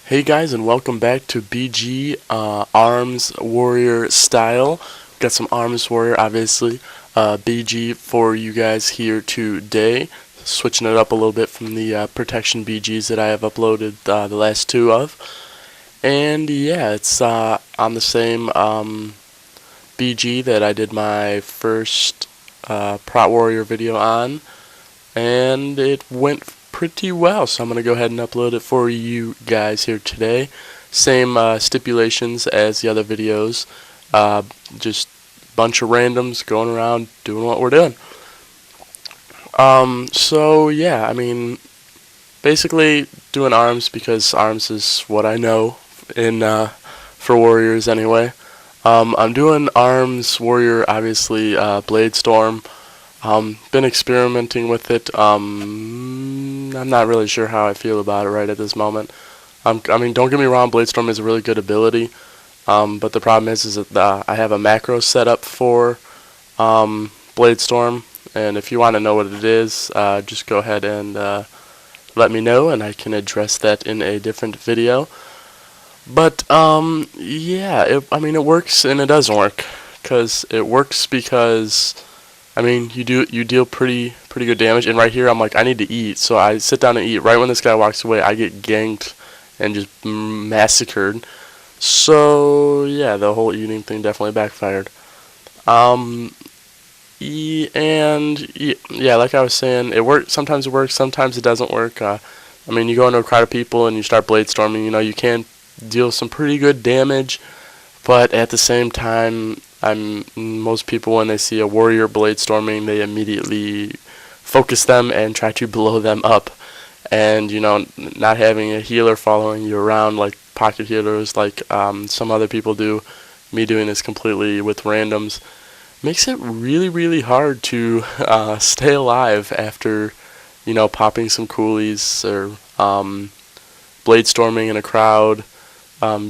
Hey guys, and welcome back to BG Arms Warrior style. Got some Arms Warrior, obviously. BG for you guys here today. Switching it up a little bit from the protection BGs that I have uploaded the last two of. And yeah, it's on the same BG that I did my first Prot Warrior video on. And it went pretty well, so I'm going to go ahead and upload it for you guys here today. Same stipulations as the other videos, just a bunch of randoms going around doing what we're doing. So yeah, I mean, basically doing arms because arms is what I know in for warriors anyway. I'm doing arms warrior, obviously Blade Storm. Been experimenting with it. I'm not really sure how I feel about it right at this moment. I mean, don't get me wrong, Blade Storm is a really good ability. But the problem is that I have a macro set up for Blade Storm, and if you want to know what it is, just go ahead and let me know, and I can address that in a different video. But yeah, I mean, it works and it doesn't work. It works because I mean, you deal pretty good damage, and right here I'm like, I need to eat, so I sit down and eat. Right when this guy walks away, I get ganked and just massacred. So yeah, the whole eating thing definitely backfired. And yeah, like I was saying, it works. Sometimes it works, sometimes it doesn't work. I mean, you go into a crowd of people and you start blade storming. You know, you can deal some pretty good damage, but at the same time, most people, when they see a warrior blade storming, they immediately focus them and try to blow them up. And you know, not having a healer following you around like pocket healers, like some other people do, me doing this completely with randoms, makes it really hard to stay alive after, you know, popping some coolies or blade storming in a crowd.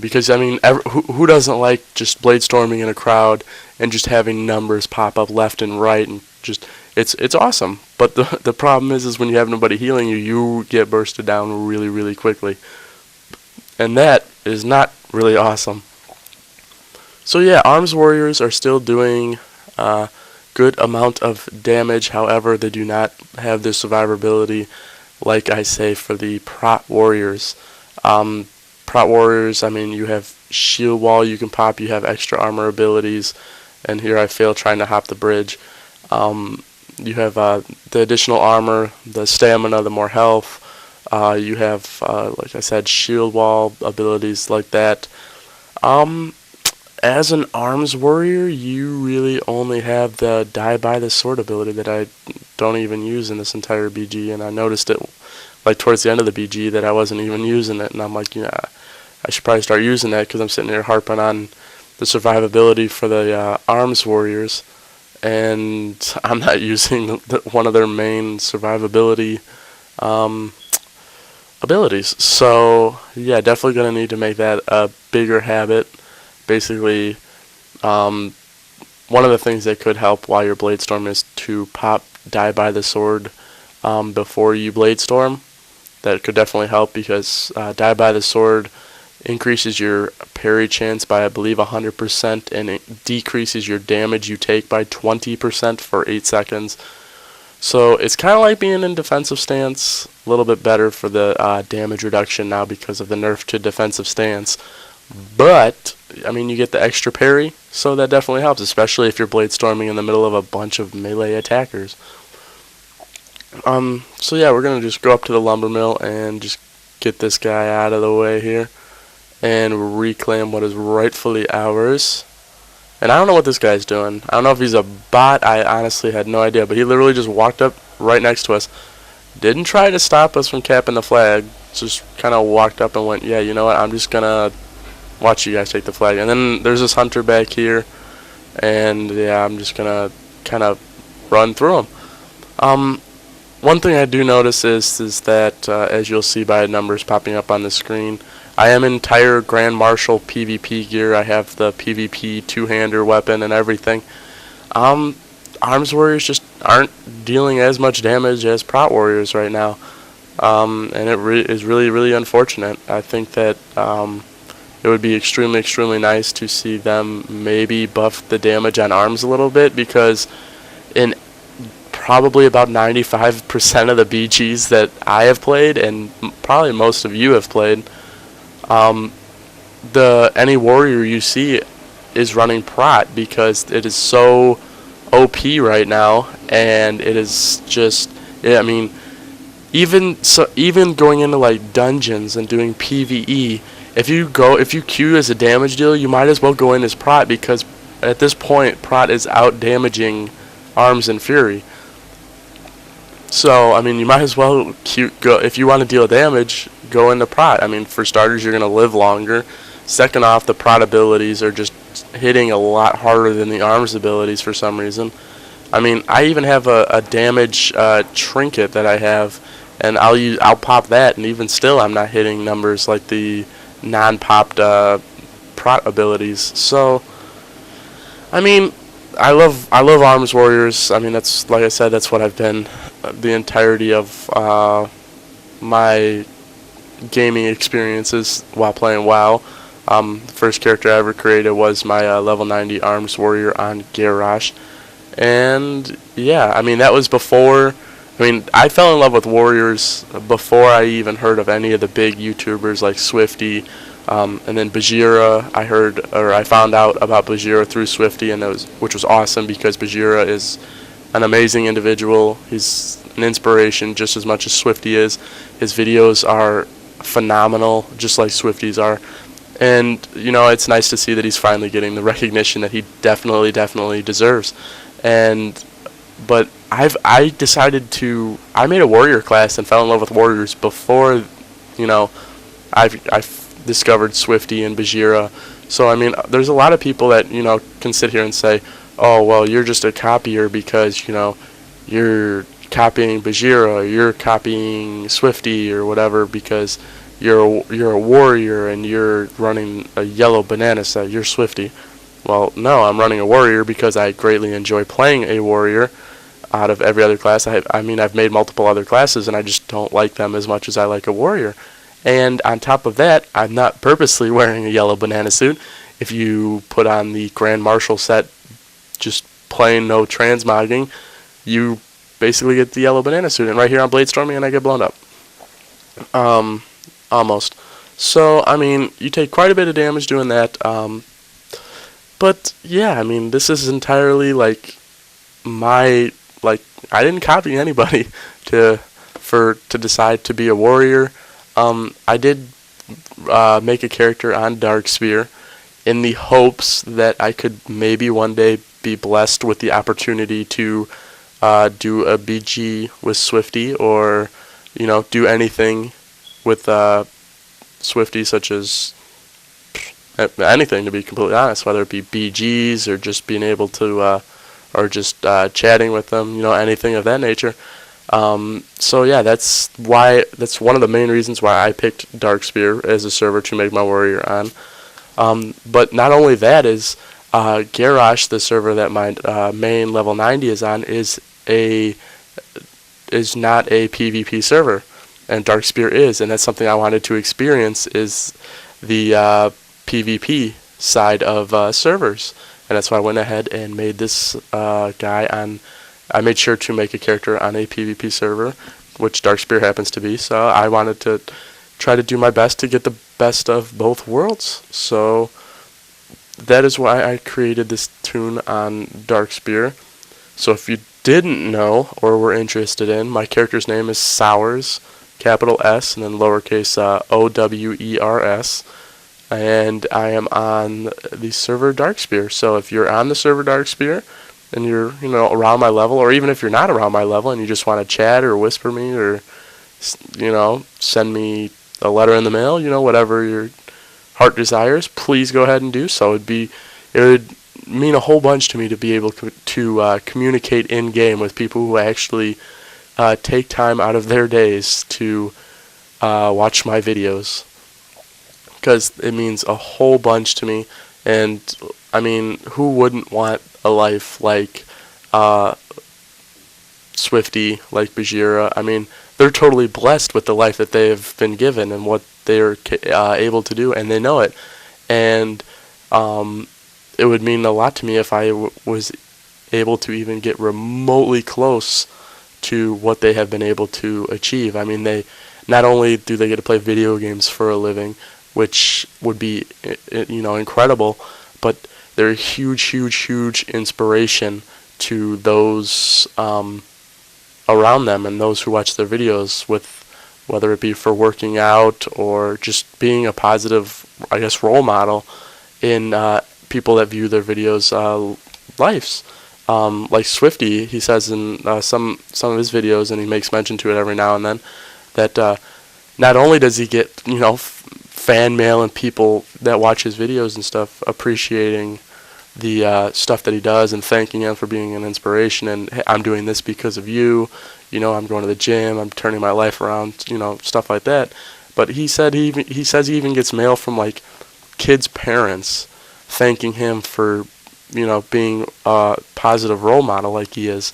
Because I mean, who doesn't like just blade storming in a crowd and just having numbers pop up left and right, and just it's awesome. But the problem is when you have nobody healing you, you get bursted down really quickly, and that is not really awesome. So yeah, arms warriors are still doing good amount of damage. However, they do not have the survivability, like I say, for the Prot warriors. Prot warriors, I mean, you have shield wall you can pop, you have extra armor abilities, and here I failed trying to hop the bridge. You have the additional armor, the stamina, the more health. You have, like I said, shield wall abilities like that. As an arms warrior, you really only have the die by the sword ability that I don't even use in this entire BG, and I noticed it like towards the end of the BG that I wasn't even using it, and I'm like, yeah, I should probably start using that because I'm sitting here harping on the survivability for the arms warriors, and I'm not using one of their main survivability abilities. So yeah, definitely gonna need to make that a bigger habit. Basically, one of the things that could help while you're blade storm is to pop die by the sword before you blade storm. That could definitely help because die by the sword increases your parry chance by, I believe, 100%, and it decreases your damage you take by 20% for 8 seconds. So it's kind of like being in defensive stance, a little bit better for the damage reduction now because of the nerf to defensive stance. But I mean, you get the extra parry, so that definitely helps, especially if you're blade storming in the middle of a bunch of melee attackers. So yeah, we're gonna just go up to the lumber mill and just get this guy out of the way here and reclaim what is rightfully ours. And I don't know what this guy's doing. I don't know if he's a bot. I honestly had no idea, but he literally just walked up right next to us, didn't try to stop us from capping the flag, just kind of walked up and went, yeah, you know what, I'm just gonna watch you guys take the flag. And then there's this hunter back here, and yeah, I'm just gonna kind of run through him. One thing I do notice is that, as you'll see by numbers popping up on the screen, I am entire Grand Marshal PvP gear. I have the PvP two-hander weapon and everything. Arms warriors just aren't dealing as much damage as Prot warriors right now. and it is really, really unfortunate. I think that it would be extremely, extremely nice to see them maybe buff the damage on arms a little bit, because in probably about 95% of the BGs that I have played, and probably most of you have played, any warrior you see is running prot, because it is so OP right now, and it is just, I mean, even going into like dungeons and doing PvE, if you queue as a damage dealer, you might as well go in as prot, because at this point prot is out damaging arms and fury. So I mean, you might as well go if you want to deal damage, go into prot. I mean, for starters, you're gonna live longer. Second off, the prot abilities are just hitting a lot harder than the arms abilities for some reason. I mean, I even have a damage trinket that I have, and I'll pop that, and even still, I'm not hitting numbers like the non-popped prot abilities. So, I mean, I love arms warriors. I mean, that's, like I said, that's what I've been the entirety of my gaming experiences while playing WoW. The first character I ever created was my level 90 arms warrior on Garrosh. And yeah, I mean, that was before, I mean, I fell in love with warriors before I even heard of any of the big YouTubers like Swifty, and then Bajheera. I found out about Bajheera through Swifty, and which was awesome, because Bajheera is an amazing individual. He's an inspiration just as much as Swifty is. His videos are phenomenal, just like Swifty's are. And, you know, it's nice to see that he's finally getting the recognition that he definitely deserves. But I decided I made a warrior class and fell in love with warriors before, you know, I discovered Swifty and Bajheera. So, I mean, there's a lot of people that, you know, can sit here and say, oh, well, you're just a copier because, you know, you're copying Bajheera, or you're copying Swifty or whatever because you're a warrior and you're running a yellow banana set, you're Swifty. Well, no, I'm running a warrior because I greatly enjoy playing a warrior out of every other class. I mean, I've made multiple other classes, and I just don't like them as much as I like a warrior. And on top of that, I'm not purposely wearing a yellow banana suit. If you put on the Grand Marshal set, just plain no transmogging, you basically get the yellow banana suit. And right here I'm Blade Storming, and I get blown up. Almost. So, I mean, you take quite a bit of damage doing that. But yeah, I mean, this is entirely like I didn't copy anybody to decide to be a warrior. I did make a character on Darkspear in the hopes that I could maybe one day be blessed with the opportunity to do a BG with Swifty, or, you know, do anything with Swifty, such as anything, to be completely honest, whether it be BGs or just being able to, or just chatting with them, you know, anything of that nature. So yeah, that's one of the main reasons why I picked Darkspear as a server to make my warrior on. But not only that, is Garrosh, the server that my main level 90 is on, is not a PvP server, and Darkspear is, and that's something I wanted to experience, is the PvP side of servers, and that's why I went ahead and made this guy on. I made sure to make a character on a PvP server, which Darkspear happens to be. So I wanted to try to do my best to get the best of both worlds. So that is why I created this tune on Darkspear. So if you didn't know or were interested in, my character's name is Sowers, capital S and then lowercase Owers, and I am on the server Darkspear. So if you're on the server Darkspear and you're, you know, around my level, or even if you're not around my level and you just want to chat or whisper me, or, you know, send me a letter in the mail, you know, whatever your heart desires, please go ahead and do so. It would mean a whole bunch to me to be able to communicate in game with people who actually take time out of their days to watch my videos, because it means a whole bunch to me. And I mean, who wouldn't want a life like Swifty, like Bajira. I mean, they're totally blessed with the life that they've been given and what they're able to do, and they know it. And it would mean a lot to me if I was able to even get remotely close to what they have been able to achieve. I mean, they not only do they get to play video games for a living, which would be incredible, but they're a huge inspiration to those around them and those who watch their videos, with whether it be for working out or just being a positive, I guess, role model in people that view their videos lives. Like Swifty, he says in some of his videos, and he makes mention to it every now and then, that not only does he get fan mail and people that watch his videos and stuff appreciating the stuff that he does and thanking him for being an inspiration, and hey, I'm doing this because of you, I'm going to the gym, I'm turning my life around, stuff like that. But he said he says he even gets mail from like kids' parents thanking him for being a positive role model like he is,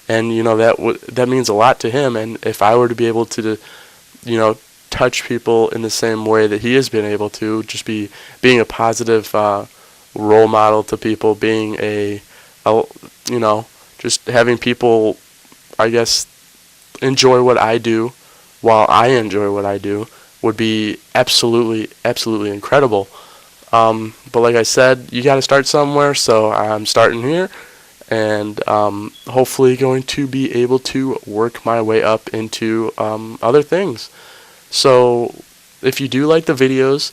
and that means a lot to him. And if I were to be able to touch people in the same way that he has been able to, just being a positive role model to people, being just having people, I guess, enjoy what I do while I enjoy what I do, would be absolutely incredible. But like I said, you got to start somewhere, so I'm starting here, and hopefully going to be able to work my way up into other things. So if you do like the videos,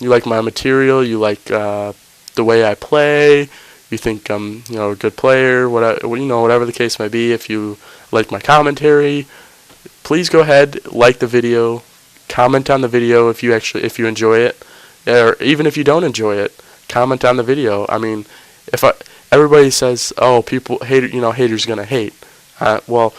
you like my material, you like the way I play, you think I'm a good player, whatever the case may be, if you like my commentary, please go ahead, like the video, comment on the video if you enjoy it, or even if you don't enjoy it, comment on the video. I mean, everybody says, oh, haters gonna hate. Well,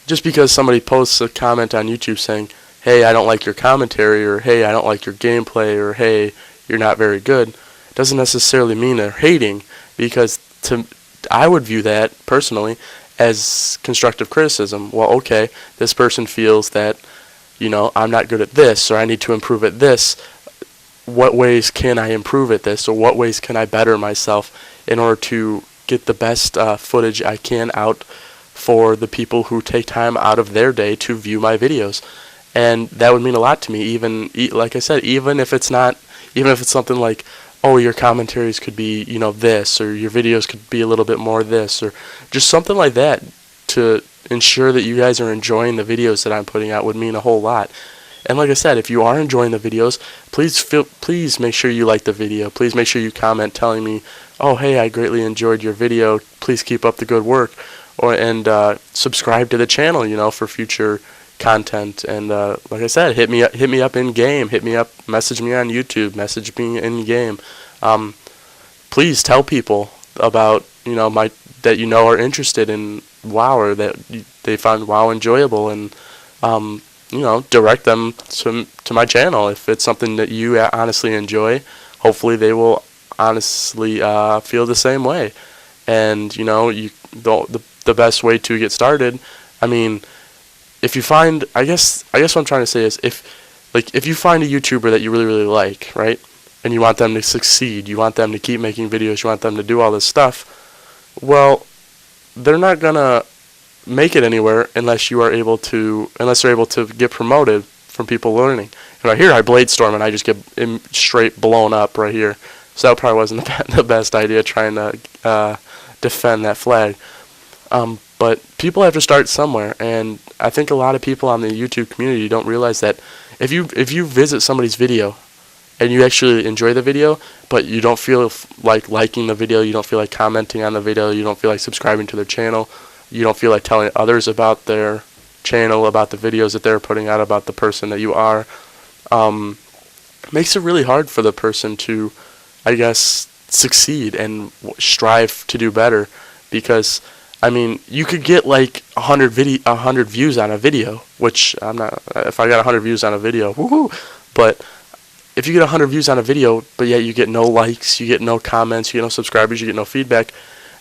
just because somebody posts a comment on YouTube saying, hey, I don't like your commentary, or hey, I don't like your gameplay, or hey, you're not very good, doesn't necessarily mean they're hating, because I would view that personally as constructive criticism. Well, okay, this person feels that I'm not good at this, or I need to improve at this. What ways can I improve at this, or what ways can I better myself in order to get the best footage I can out for the people who take time out of their day to view my videos? And that would mean a lot to me, even like I said, even if it's something like, oh, your commentaries could be this, or your videos could be a little bit more this, or just something like that, to ensure that you guys are enjoying the videos that I'm putting out, would mean a whole lot. And like I said, if you are enjoying the videos, please make sure you like the video. Please make sure you comment telling me, oh, hey, I greatly enjoyed your video. Please keep up the good work. And subscribe to the channel, for future content. And like I said, hit me up in game. Hit me up. Message me on YouTube. Message me in game. Please tell people about that are interested in WoW, or that they find WoW enjoyable, and direct them to my channel. If it's something that you honestly enjoy, hopefully they will honestly feel the same way. And the best way to get started, I mean, if you find, I guess what I'm trying to say is, if you find a YouTuber that you really like, right, and you want them to succeed, you want them to keep making videos, you want them to do all this stuff, well, they're not gonna make it anywhere unless they're able to get promoted from people learning. And right here, I blade storm and I just get straight blown up right here. So that probably wasn't the best idea, trying to defend that flag. But people have to start somewhere, and I think a lot of people on the YouTube community don't realize that if you visit somebody's video and you actually enjoy the video, but you don't feel like liking the video, you don't feel like commenting on the video, you don't feel like subscribing to their channel, you don't feel like telling others about their channel, about the videos that they're putting out, about the person that you are, makes it really hard for the person to, I guess, succeed and strive to do better. Because I mean, you could get like 100 views on a video, which I'm not. If I got 100 views on a video, woohoo! But if you get 100 views on a video, but yet you get no likes, you get no comments, you get no subscribers, you get no feedback,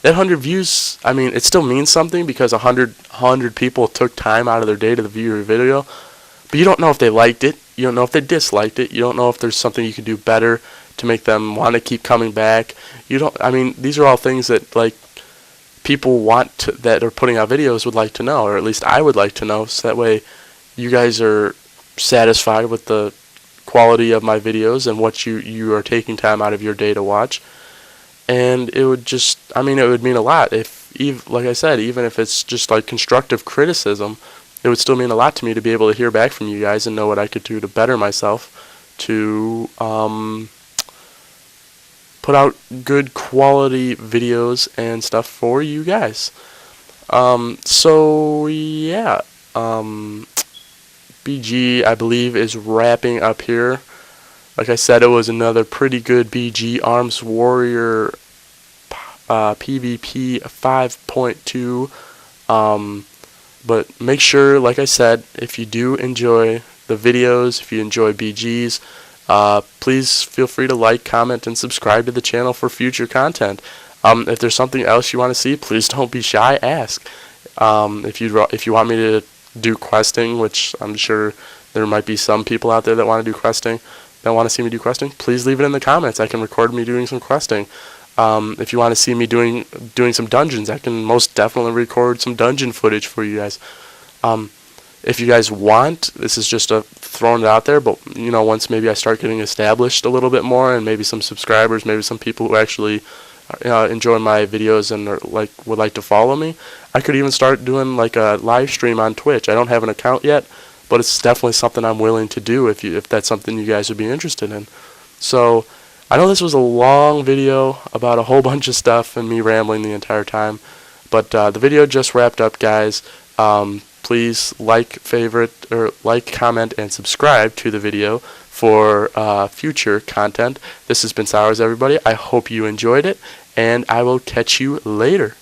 that 100 views, I mean, it still means something because 100 people took time out of their day to view your video. But you don't know if they liked it. You don't know if they disliked it. You don't know if there's something you can do better to make them want to keep coming back. I mean, these are all things that, like, people that are putting out videos would like to know, or at least I would like to know, so that way you guys are satisfied with the quality of my videos and what you are taking time out of your day to watch. And it would just, I mean, it would mean a lot if, like I said, even if it's just like constructive criticism, it would still mean a lot to me to be able to hear back from you guys and know what I could do to better myself, to put out good quality videos and stuff for you guys. So yeah, BG, I believe, is wrapping up here. Like I said, it was another pretty good BG Arms Warrior PvP 5.2. But make sure, like I said, if you do enjoy the videos, if you enjoy BGs, please feel free to like, comment, and subscribe to the channel for future content. If there's something else you want to see, please don't be shy, ask. If you want me to do questing, which I'm sure there might be some people out there that want to do questing, that want to see me do questing, please leave it in the comments. I can record me doing some questing. If you want to see me doing some dungeons, I can most definitely record some dungeon footage for you guys. If you guys want, this is just throwing it out there, but you know, once maybe I start getting established a little bit more, and maybe some subscribers, maybe some people who actually enjoy my videos and would like to follow me, I could even start doing like a live stream on Twitch. I don't have an account yet, but it's definitely something I'm willing to do if that's something you guys would be interested in. So I know this was a long video about a whole bunch of stuff and me rambling the entire time, but the video just wrapped up, guys. Please like, comment, and subscribe to the video for future content. This has been Sowers, everybody. I hope you enjoyed it, and I will catch you later.